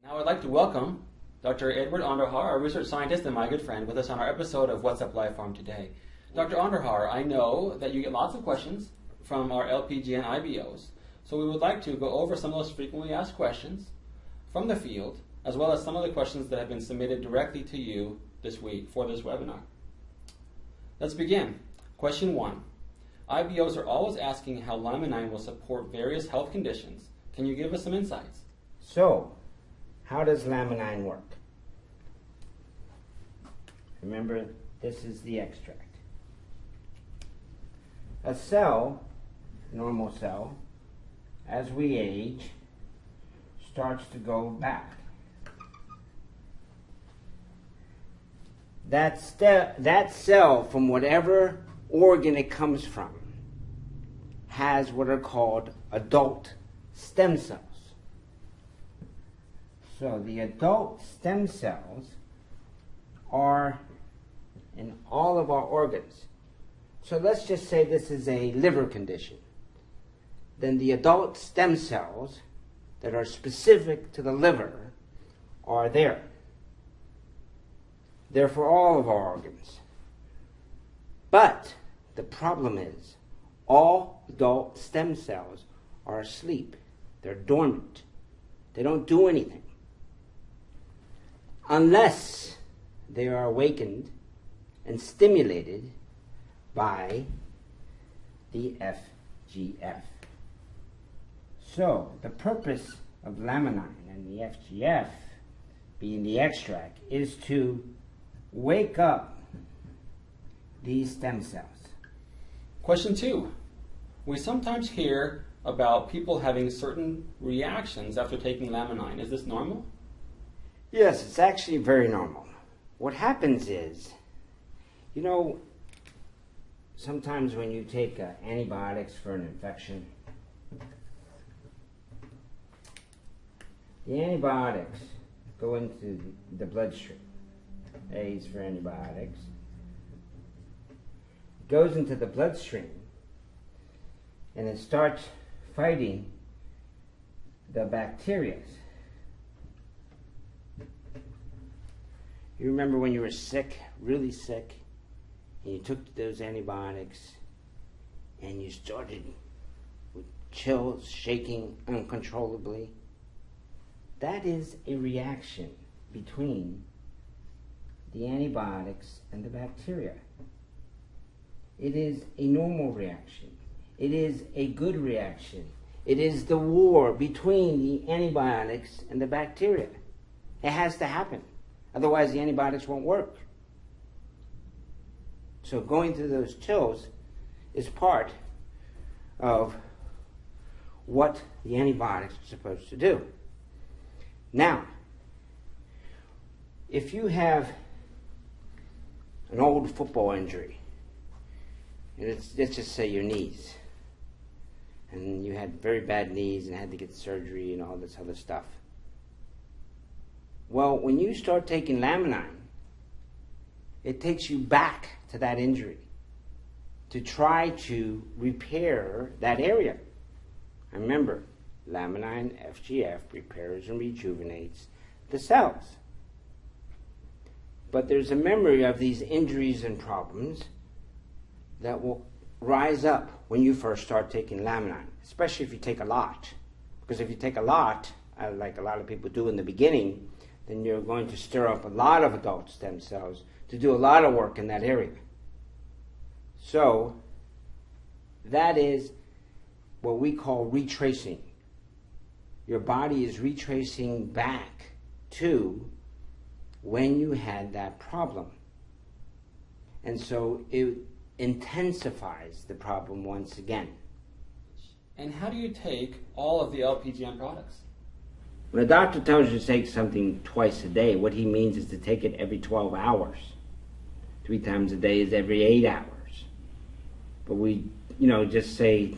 Now I'd like to welcome Dr. Edward Andujar, a research scientist and my good friend, with us on our episode of What's Up Live Farm today. Dr. Andujar, I know that you get lots of questions from our LPG and IBOs, so we would like to go over some of those frequently asked questions from the field, as well as some of the questions that have been submitted directly to you this week for this webinar. Let's begin. Question 1. IBOs are always asking how Laminine will support various health conditions. Can you give us some insights? So, how does Laminine work? Remember, this is the extract. A cell, normal cell, as we age, starts to go back. That cell, from whatever organ it comes from, has what are called adult stem cells. So the adult stem cells are in all of our organs. So let's just say this is a liver condition. Then the adult stem cells that are specific to the liver are there. They're for all of our organs. But the problem is all adult stem cells are asleep. They're dormant. They don't do anything unless they are awakened and stimulated by the FGF. So the purpose of Laminine and the FGF, being the extract, is to wake up these stem cells. Question 2. We sometimes hear about people having certain reactions after taking Laminine. Is this normal? Yes, it's actually very normal. What happens is, sometimes when you take antibiotics for an infection, the antibiotics go into the bloodstream. A's for antibiotics. It goes into the bloodstream and it starts fighting the bacteria. You remember when you were sick, really sick, and you took those antibiotics and you started with chills, shaking uncontrollably? That is a reaction between the antibiotics and the bacteria. It is a normal reaction. It is a good reaction. It is the war between the antibiotics and the bacteria. It has to happen. Otherwise, the antibiotics won't work. So going through those chills is part of what the antibiotics are supposed to do. Now, if you have an old football injury, and let's just say your knees, and you had very bad knees and had to get surgery and all this other stuff. Well, when you start taking Laminine, it takes you back to that injury to try to repair that area. And remember, Laminine FGF repairs and rejuvenates the cells. But there's a memory of these injuries and problems that will rise up when you first start taking Laminine, especially if you take a lot. Because if you take a lot, like a lot of people do in the beginning, then you're going to stir up a lot of adult stem cells to do a lot of work in that area. So that is what we call retracing. Your body is retracing back to when you had that problem. And so it intensifies the problem once again. And how do you take all of the LPGN products? When a doctor tells you to take something twice a day, what he means is to take it every 12 hours. 3 times a day is every 8 hours. But we, just say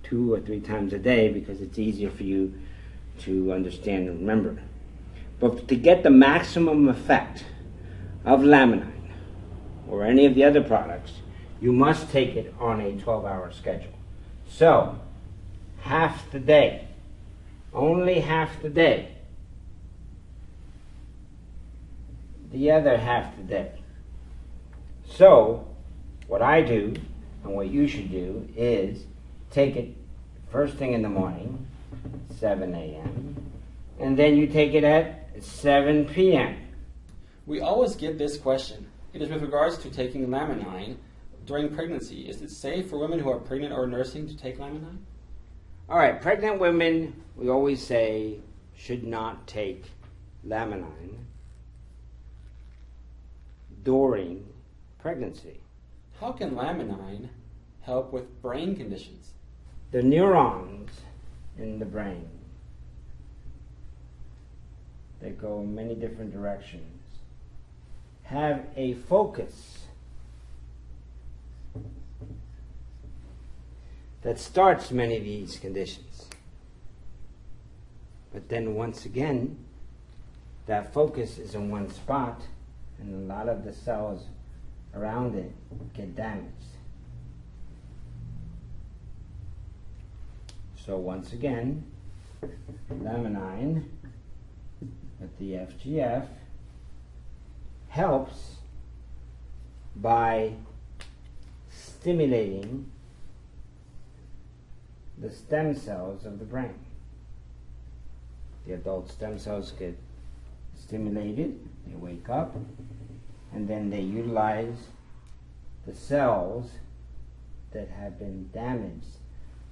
2 or 3 times a day because it's easier for you to understand and remember. But to get the maximum effect of Laminine or any of the other products, you must take it on a 12-hour schedule. So, half the day, only half the day, the other half the day. So, what I do, and what you should do, is take it first thing in the morning, 7 a.m., and then you take it at 7 p.m. We always get this question. It is with regards to taking Laminine during pregnancy. Is it safe for women who are pregnant or nursing to take Laminine? All right, pregnant women, we always say, should not take Laminine during pregnancy. How can Laminine help with brain conditions? The neurons in the brain that go in many different directions have a focus that starts many of these conditions. But then once again, that focus is in one spot, and a lot of the cells around it get damaged. So once again, Laminine with the FGF helps by stimulating the stem cells of the brain. The adult stem cells get stimulated, they wake up, and then they utilize the cells that have been damaged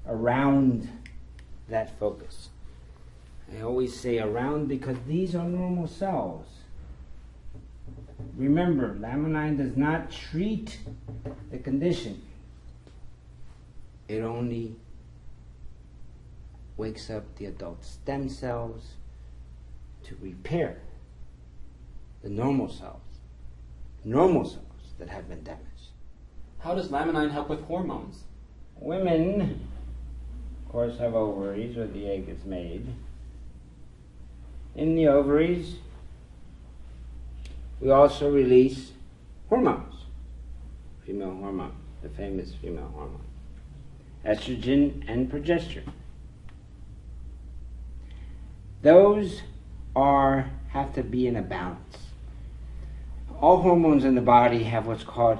around that focus. I always say around because these are normal cells. Remember, Laminine does not treat the condition. It only wakes up the adult stem cells to repair the normal cells that have been damaged. How does Laminine help with hormones? Women, of course, have ovaries where the egg is made. In the ovaries, we also release hormones, female hormone, the famous female hormone, estrogen and progesterone. Those have to be in a balance. All hormones in the body have what's called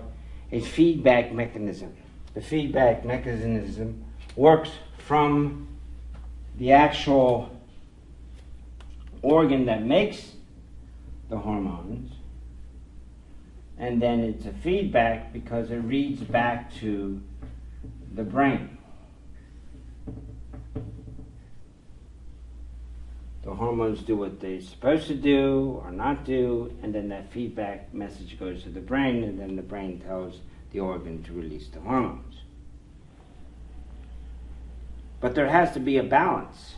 a feedback mechanism. The feedback mechanism works from the actual organ that makes the hormones, and then it's a feedback because it reads back to the brain. The hormones do what they're supposed to do or not do, and then that feedback message goes to the brain, and then the brain tells the organ to release the hormones. But there has to be a balance.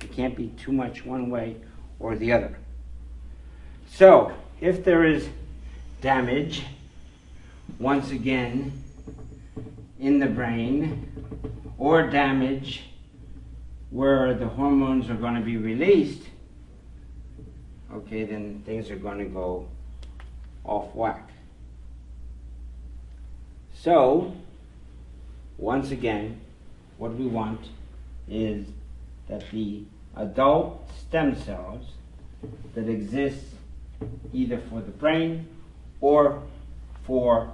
It can't be too much one way or the other. So, if there is damage, once again, in the brain, or damage where the hormones are going to be released, okay, then things are going to go off whack. So, once again, what we want is that the adult stem cells that exist either for the brain or for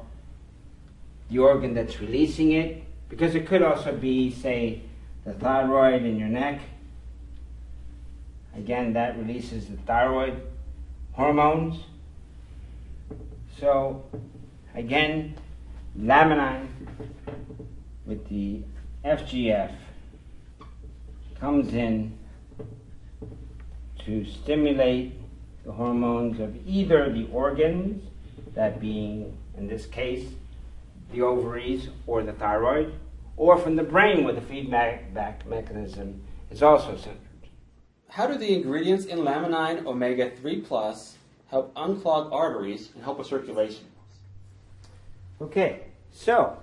the organ that's releasing it, because it could also be, say, the thyroid in your neck. Again, that releases the thyroid hormones. So, again, Laminine with the FGF comes in to stimulate the hormones of either the organs, that being, in this case, the ovaries or the thyroid, or from the brain where the feedback mechanism is also centered. How do the ingredients in Laminine Omega-3 Plus help unclog arteries and help with circulation? Okay, so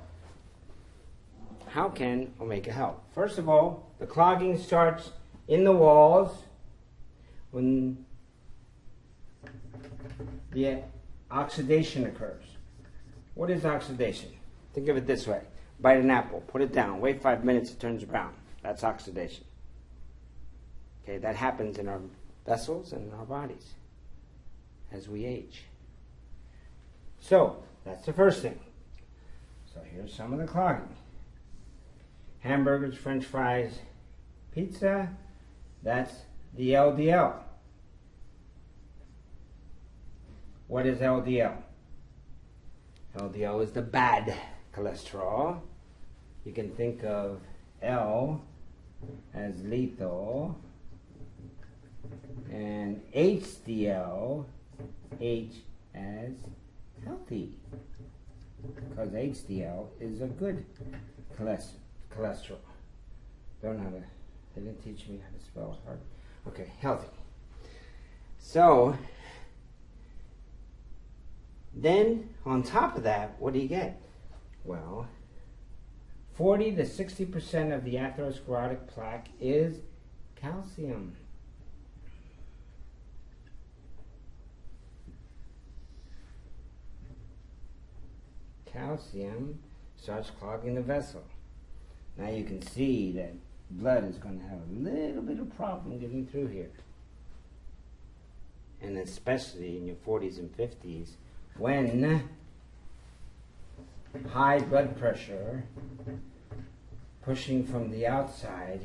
how can Omega help? First of all, the clogging starts in the walls when the oxidation occurs. What is oxidation? Think of it this way. Bite an apple, put it down, wait 5 minutes, it turns brown. That's oxidation. Okay, that happens in our vessels and in our bodies. as we age. So, that's the first thing. So here's some of the clogging. Hamburgers, French fries, pizza, that's the LDL. What is LDL? LDL is the bad cholesterol. You can think of L as lethal and HDL, H as healthy, because HDL is a good cholesterol. Don't know how to, they didn't teach me how to spell hard. Okay, healthy. So, then on top of that, what do you get? Well, 40 to 60% of the atherosclerotic plaque is calcium. Calcium starts clogging the vessel. Now you can see that blood is going to have a little bit of problem getting through here. And especially in your 40s and 50s, when high blood pressure pushing from the outside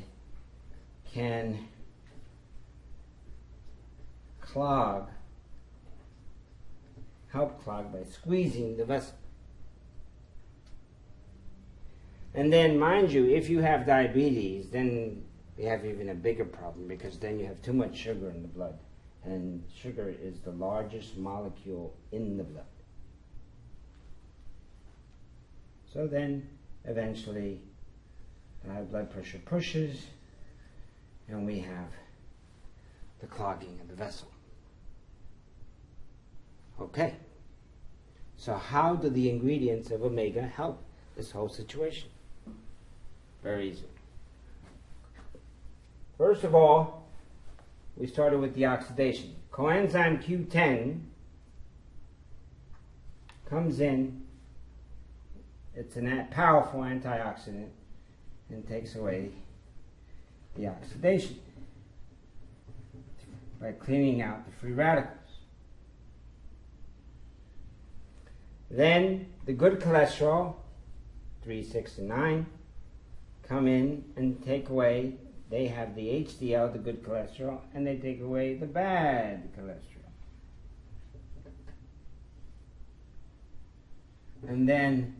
can help clog by squeezing the vessel. And then, mind you, if you have diabetes, then you have even a bigger problem, because then you have too much sugar in the blood. And sugar is the largest molecule in the blood. So then, eventually, the high blood pressure pushes, and we have the clogging of the vessel. Okay. So how do the ingredients of omega help this whole situation? Very easy. First of all, we started with the oxidation. Coenzyme Q10 comes in, it's a powerful antioxidant, and takes away the oxidation by cleaning out the free radicals. Then the good cholesterol, 3, 6, and 9, come in and take away, they have the HDL, the good cholesterol, and they take away the bad cholesterol. And then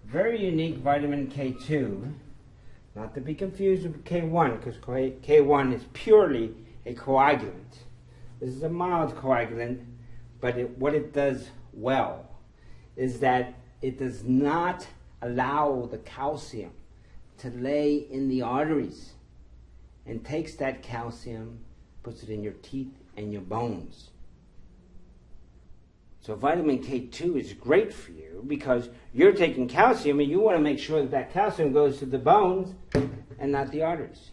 very unique vitamin K2, not to be confused with K1, because K1 is purely a coagulant. This is a mild coagulant, but what it does well is that it does not allow the calcium to lay in the arteries, and takes that calcium, puts it in your teeth and your bones. So vitamin K2 is great for you, because you're taking calcium and you want to make sure that that calcium goes to the bones and not the arteries.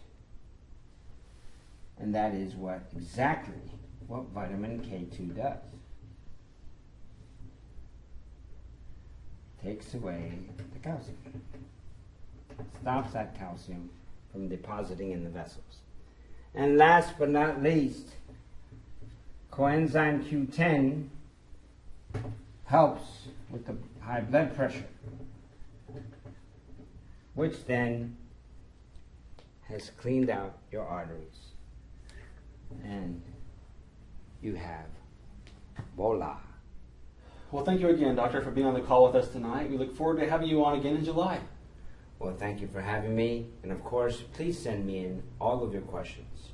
And that is exactly what vitamin K2 does. Takes away the calcium. Stops that calcium from depositing in the vessels. And last but not least, coenzyme Q10 helps with the high blood pressure, which then has cleaned out your arteries. And you have voila. Well, thank you again, Doctor, for being on the call with us tonight. We look forward to having you on again in July. Well, thank you for having me. And of course, please send me in all of your questions.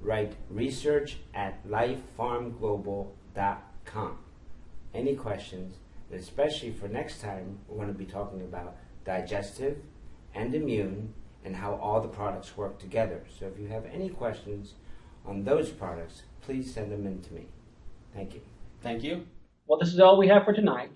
Write research@lifefarmglobal.com. Any questions, and especially for next time, we're going to be talking about digestive and immune and how all the products work together. So if you have any questions on those products, please send them in to me. Thank you. Thank you. Well, this is all we have for tonight.